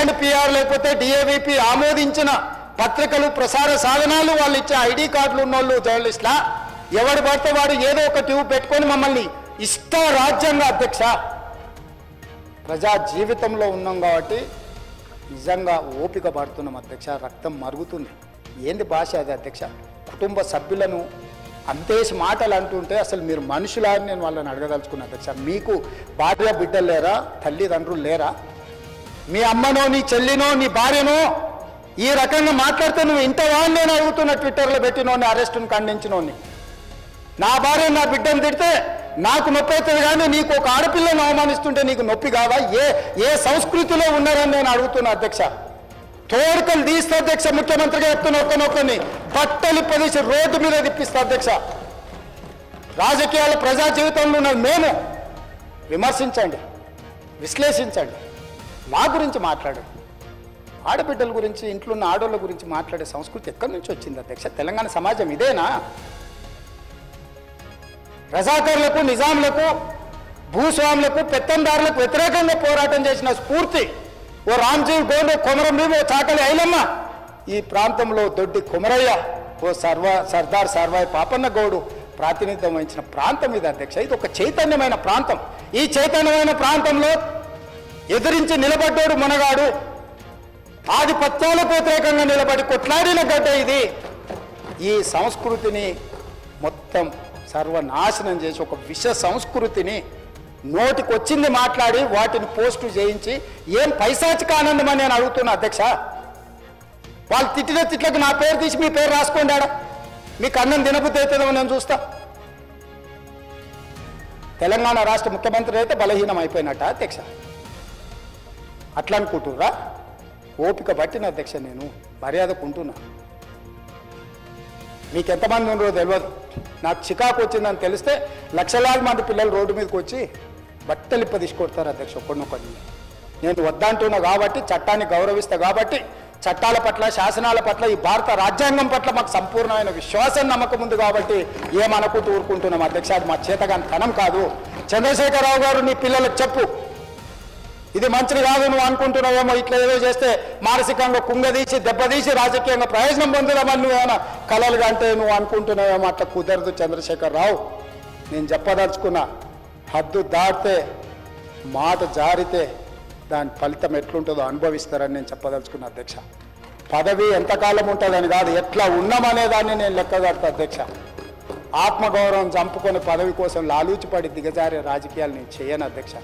INPR లేకపోతే DAVP ఆమోదించిన పత్రికలు ప్రసార సాధనాలు వాళ్ళు ఇచ్చే ID కార్డులు ఉన్నోళ్ళు జర్నలిస్టులా ఎవడు పడితే వాడు ఏదో ఒక ట్యూబ్ పెట్టుకొని మమ్మల్ని ఇష్ట రాజ్యంగా అధ్యక్ష ప్రజా జీవితంలో ఉన్నాం కాబట్టి నిజంగా ఓపిక పడుతున్నాం అధ్యక్ష. రక్తం మరుగుతుంది. ఏంది భాష అది అధ్యక్ష? కుటుంబ సభ్యులను అంతేసి మాటలు అంటుంటే అసలు మీరు మనుషులా అని నేను వాళ్ళని అడగదలుచుకున్నాను అధ్యక్ష. మీకు భార్య బిడ్డలు లేరా? తల్లిదండ్రులు లేరా? మీ అమ్మనో నీ చెల్లినో నీ భార్యనో ఈ రకంగా మాట్లాడితే నువ్వు ఇంతవా నేను అడుగుతున్న ట్విట్టర్లో పెట్టినోని అరెస్టును ఖండించినోని. నా భార్య నా బిడ్డను తిడితే నాకు నొప్పి అవుతుంది కానీ నీకు ఒక ఆడపిల్లను అవమానిస్తుంటే నీకు నొప్పి కాదా? ఏ సంస్కృతిలో ఉన్నారని నేను అడుగుతున్నా అధ్యక్ష. తోడుకలు తీస్తే అధ్యక్ష ముఖ్యమంత్రిగా చెప్తున్న ఒక్కనొక్కని బట్టలు పదేసి రోడ్డు మీద తిప్పిస్తా అధ్యక్ష. రాజకీయాల ప్రజా జీవితంలో ఉన్నది మేము. విమర్శించండి, విశ్లేషించండి, మా గురించి మాట్లాడండి. ఆడబిడ్డల గురించి ఇంట్లో ఉన్న ఆడోళ్ళ గురించి మాట్లాడే సంస్కృతి ఎక్కడి నుంచి వచ్చింది అధ్యక్ష? తెలంగాణ సమాజం ఇదేనా? రజాకర్లకు, నిజాంలకు, భూస్వాములకు, పెత్తందారులకు వ్యతిరేకంగా పోరాటం చేసిన స్ఫూర్తి ఓ రామ్జీవ్ గోండు, కొమరం ఓ చాకలి ఐలమ్మ, ఈ ప్రాంతంలో దొడ్డి కొమరయ్య, ఓ సర్దార్ సర్వాయి పాపన్న గౌడు ప్రాతినిధ్యం వహించిన ప్రాంతం ఇది అధ్యక్ష. ఇది ఒక చైతన్యమైన ప్రాంతం. ఈ చైతన్యమైన ప్రాంతంలో ఎదిరించి నిలబడ్డాడు మునగాడు. ఆధిపత్యాలకు వ్యతిరేకంగా నిలబడి కొట్లాడిన గడ్డ ఇది. ఈ సంస్కృతిని మొత్తం సర్వనాశనం చేసి ఒక విష సంస్కృతిని నోటికొచ్చింది మాట్లాడి వాటిని పోస్టు చేయించి ఏం పైశాచిక ఆనందం అని నేను అడుగుతున్నా అధ్యక్ష. వాళ్ళు తిట్టిన తిట్లకు నా పేరు తీసి మీ పేరు రాసుకోండి. ఆడ మీకు అన్నం తినబుద్ధి అవుతుందో నేను చూస్తా. తెలంగాణ రాష్ట్ర ముఖ్యమంత్రి అయితే బలహీనం అయిపోయినట్ట అధ్యక్ష? అట్లా అనుకుంటుర్రా? ఓపిక పట్టిన అధ్యక్ష నేను మర్యాదకుంటున్నా. మీకు ఎంతమంది ఉన్నారో తెలియదు. నాకు చికాకు వచ్చిందని తెలిస్తే లక్షలాది మంది పిల్లలు రోడ్డు మీదకి వచ్చి బట్టలిప్ప తీసుకొడతారు అధ్యక్ష ఒక్కడినొక్కడిని. నేను వద్దంటున్నా కాబట్టి, చట్టాన్ని గౌరవిస్తా కాబట్టి, చట్టాల పట్ల, శాసనాల పట్ల, ఈ భారత రాజ్యాంగం పట్ల మాకు సంపూర్ణమైన విశ్వాసం, నమ్మకం ఉంది కాబట్టి ఏమనుకుంటూ ఊరుకుంటున్నాం అధ్యక్ష. అది మా చేతగాని తనం కాదు. చంద్రశేఖరరావు గారు నీ పిల్లలకు చెప్పు, ఇది మంచిది కాదు, నువ్వు అనుకుంటున్నావేమో ఇట్లా ఏదో చేస్తే మానసికంగా కుంగదీసి దెబ్బతీసి రాజకీయంగా ప్రయోజనం పొందుదామని నువ్వేమైనా కలలుగా అంటే నువ్వు అనుకుంటున్నావేమో. అట్లా కుదరదు చంద్రశేఖరరావు. నేను చెప్పదలుచుకున్నా, హద్దు దాటితే, మాట జారితే దాని ఫలితం ఎట్లుంటుందో అనుభవిస్తారని నేను చెప్పదలుచుకున్నా అధ్యక్ష. పదవి ఎంతకాలం ఉంటుందని కాదు, ఎట్లా ఉన్నామనేదాన్ని నేను లెక్కగడతా అధ్యక్ష. ఆత్మగౌరవం చంపుకొని పదవి కోసం లాలూచిపడి దిగజారే రాజకీయాలు నేను చేయను అధ్యక్ష.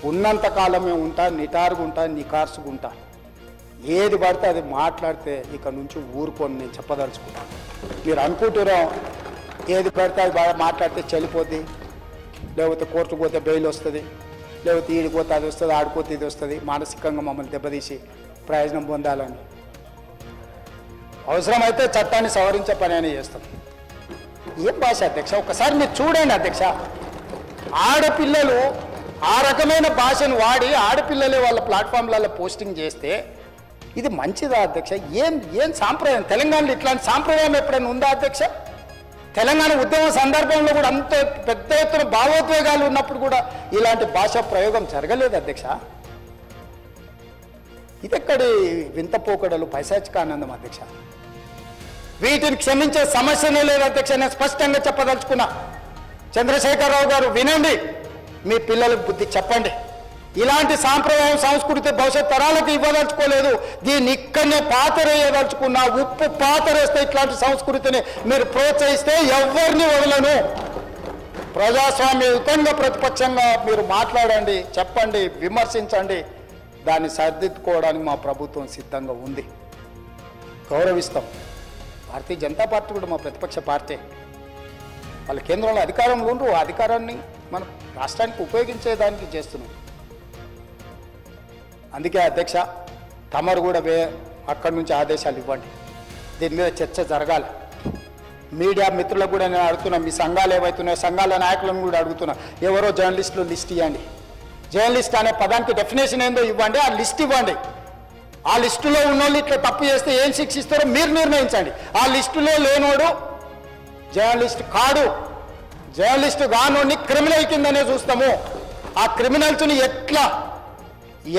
ఉన్నంతకాలమే ఉంటా, నిటారుగుంటా, నికార్సుకుంటా. ఏది పడితే అది మాట్లాడితే ఇక నుంచి ఊరుకొని నేను చెప్పదలుచుకుంటా. మీరు అనుకుంటున్నాం ఏది పడితే అది బాగా మాట్లాడితే చెల్లిపోద్ది, లేకపోతే కోర్టుకు పోతే బెయిల్ వస్తుంది, లేకపోతే ఈడిపోతే అది వస్తుంది, ఆడిపోతే ఇది వస్తుంది, మానసికంగా మమ్మల్ని దెబ్బతీసి ప్రయోజనం పొందాలని. అవసరమైతే చట్టాన్ని సవరించే పని అని చేస్తాం. ఏం భాష అధ్యక్ష? ఒకసారి మీరు చూడండి అధ్యక్ష. ఆడపిల్లలు ఆ రకమైన భాషను వాడి ఆడపిల్లలే వాళ్ళ ప్లాట్ఫామ్లలో పోస్టింగ్ చేస్తే ఇది మంచిదా అధ్యక్ష? ఏం సాంప్రదాయం? తెలంగాణలో ఇట్లాంటి సాంప్రదాయం ఎప్పుడైనా ఉందా అధ్యక్ష? తెలంగాణ ఉద్యమ సందర్భంలో కూడా అంత పెద్ద ఎత్తున భావోద్వేగాలు ఉన్నప్పుడు కూడా ఇలాంటి భాషా ప్రయోగం జరగలేదు అధ్యక్ష. ఇదెక్కడి వింత పోకడలు, పైశాచిక ఆనందం అధ్యక్ష? వీటిని క్షమించే సమస్యనే లేదు అధ్యక్ష. నేను స్పష్టంగా చెప్పదలుచుకున్నా. చంద్రశేఖరరావు గారు వినండి, మీ పిల్లలకు బుద్ధి చెప్పండి. ఇలాంటి సాంప్రదాయం, సంస్కృతి భవిష్యత్ తరాలకు ఇవ్వదలుచుకోలేదు. దీన్ని ఇక్కడనే పాతరేయదలుచుకున్నా. ఉప్పు పాతరేస్తే ఇట్లాంటి సంస్కృతిని మీరు ప్రోత్సహిస్తే ఎవరిని వదలను. ప్రజాస్వామ్యయుతంగా ప్రతిపక్షంగా మీరు మాట్లాడండి, చెప్పండి, విమర్శించండి. దాన్ని సరిదిద్దుకోవడానికి మా ప్రభుత్వం సిద్ధంగా ఉంది. గౌరవిస్తాం. భారతీయ జనతా పార్టీ కూడా మా ప్రతిపక్ష పార్టీ. వాళ్ళ కేంద్రంలో అధికారంలో ఉండ్రు, ఆ అధికారాన్ని మనం రాష్ట్రానికి ఉపయోగించేదానికి చేస్తున్నాం. అందుకే అధ్యక్ష, తమరు కూడా అక్కడి నుంచి ఆదేశాలు ఇవ్వండి. దీని మీద చర్చ జరగాలి. మీడియా మిత్రులకు కూడా నేను అడుగుతున్నా, మీ సంఘాలు ఏవైతున్నాయో సంఘాల నాయకులను కూడా అడుగుతున్నా, ఎవరో జర్నలిస్టులు లిస్ట్ ఇవ్వండి. జర్నలిస్ట్ అనే పదానికి డెఫినేషన్ ఏందో ఇవ్వండి, ఆ లిస్ట్ ఇవ్వండి. ఆ లిస్టులో ఉన్నోళ్ళు ఇట్లా తప్పు చేస్తే ఏం శిక్షిస్తారో మీరు నిర్ణయించండి. ఆ లిస్టులో లేనోడు జర్నలిస్ట్ కాడు. జర్నలిస్టు కానోడిని క్రిమినల్ కిందనే చూస్తాము. ఆ క్రిమినల్స్ని ఎట్లా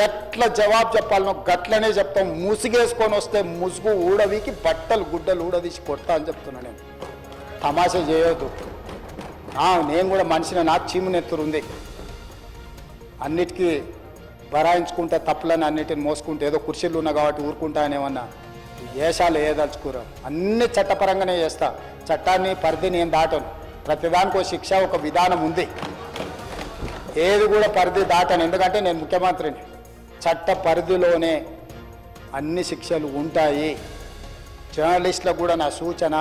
ఎట్లా జవాబు చెప్పాలనో గట్లనే చెప్తాం. ముసుగేసుకొని వస్తే ముసుగు ఊడవికి బట్టలు గుడ్డలు ఊడదీసి కొడతా అని చెప్తున్నా. నేను తమాషా చేయొద్దు. నేను కూడా మనిషిని, నాకు చీమునెత్తురు ఉంది. అన్నిటికీ బరాయించుకుంటే తప్పులని అన్నిటిని మోసుకుంటే ఏదో కుర్చీలు ఉన్నా కాబట్టి ఊరుకుంటా అనేమన్నా వేషాలు ఏదలుచుకోరు. అన్ని చట్టపరంగానే చేస్తా. చట్టాన్ని పరిధి నేను దాటను. ప్రతిదానికి ఒక శిక్ష, ఒక విధానం ఉంది. ఏది కూడా పరిధి దాటను. ఎందుకంటే నేను ముఖ్యమంత్రిని. చట్ట పరిధిలోనే అన్ని శిక్షలు ఉంటాయి. జర్నలిస్టులకు కూడా నా సూచన,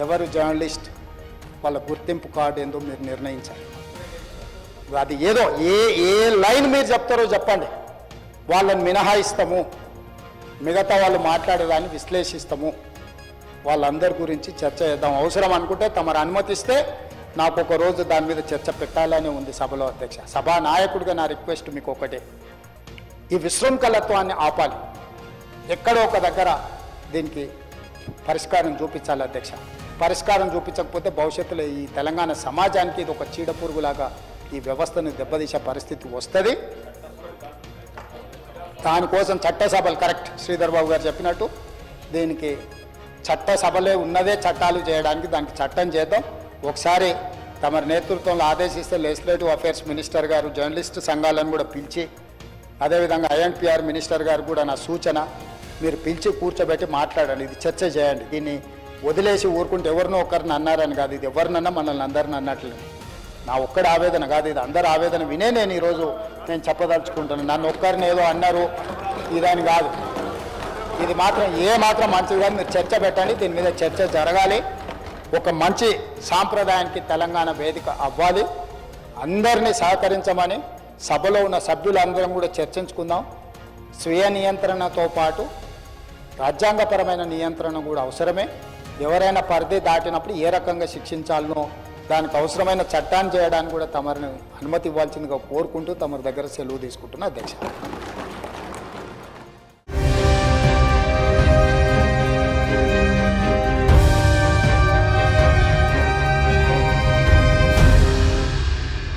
ఎవరు జర్నలిస్ట్ వాళ్ళ గుర్తింపు కార్డు ఏందో మీరు నిర్ణయించాలి. అది ఏదో ఏ లైన్ మీరు చెప్తారో చెప్పండి, వాళ్ళని మినహాయిస్తాము, మిగతా వాళ్ళు మాట్లాడేదాన్ని విశ్లేషిస్తాము, వాళ్ళందరి గురించి చర్చ చేద్దాం. అవసరం అనుకుంటే తమరు అనుమతిస్తే నాకు ఒక రోజు దాని మీద చర్చ పెట్టాలని ఉంది సభలో. అధ్యక్ష, సభా నాయకుడిగా నా రిక్వెస్ట్ మీకు ఒకటే, ఈ విశృంఖలత్వాన్ని ఆపాలి. ఎక్కడో ఒక దగ్గర దీనికి పరిష్కారం చూపించాలి అధ్యక్ష. పరిష్కారం చూపించకపోతే భవిష్యత్తులో ఈ తెలంగాణ సమాజానికి ఇది ఒక చీడపురుగులాగా ఈ వ్యవస్థను దెబ్బతీసే పరిస్థితి వస్తుంది. దానికోసం చట్టసభలు, కరెక్ట్ శ్రీధర్ బాబు గారు చెప్పినట్టు, దీనికి చట్టసభలే ఉన్నదే చట్టాలు చేయడానికి, దానికి చట్టం చేద్దాం. ఒకసారి తమ నేతృత్వంలో ఆదేశిస్తే లెజిస్లేటివ్ అఫేర్స్ మినిస్టర్ గారు జర్నలిస్టు సంఘాలను కూడా పిలిచి, అదేవిధంగా ఐఎన్పిఆర్ మినిస్టర్ గారు కూడా నా సూచన, మీరు పిలిచి కూర్చోబెట్టి మాట్లాడండి, ఇది చర్చ చేయండి. దీన్ని వదిలేసి ఊరుకుంటే ఎవరినో ఒకరిని అన్నారని కాదు, ఇది ఎవరినన్నా మనల్ని అందరిని అన్నట్లేదు. నా ఒక్కడి ఆవేదన కాదు, ఇది అందరి ఆవేదన వినే నేను ఈరోజు నేను చెప్పదలుచుకుంటాను. నన్ను ఒక్కరిని ఏదో అన్నారు ఇదని కాదు, ఇది మాత్రం మాత్రం మంచిది కాదు. మీరు చర్చ పెట్టండి, దీని మీద చర్చ జరగాలి. ఒక మంచి సాంప్రదాయానికి తెలంగాణ వేదిక అవ్వాలి. అందరినీ సహకరించమని సభలో ఉన్న సభ్యులందరం కూడా చర్చించుకుందాం. స్వీయ నియంత్రణతో పాటు రాజ్యాంగపరమైన నియంత్రణ కూడా అవసరమే. ఎవరైనా పరిధి దాటినప్పుడు ఏ రకంగా శిక్షించాలనో దానికి అవసరమైన చట్టాన్ని చేయడానికి కూడా తమరిని అనుమతి ఇవ్వాల్సిందిగా కోరుకుంటూ తమరి దగ్గర సెలవు తీసుకుంటున్నా అధ్యక్ష.